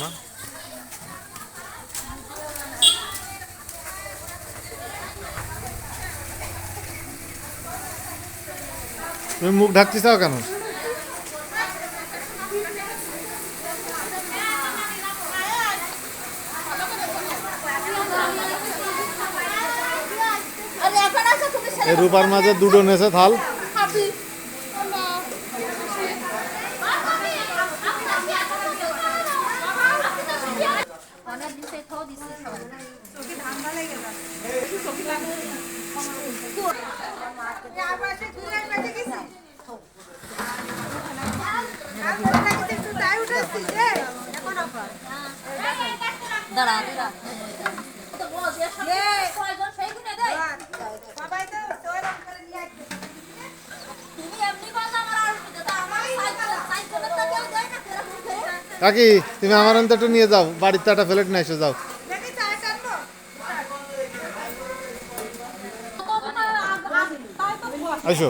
না তুমি মুখ ঢাকতে চাও কেন? এই রূপার মাঝে দুটো নেছে থাল। কাকি তুমি আমার অন্তর একটু নিয়ে যাও, বাড়িতে একটা প্লেট নিয়ে এসে যাও। আসো।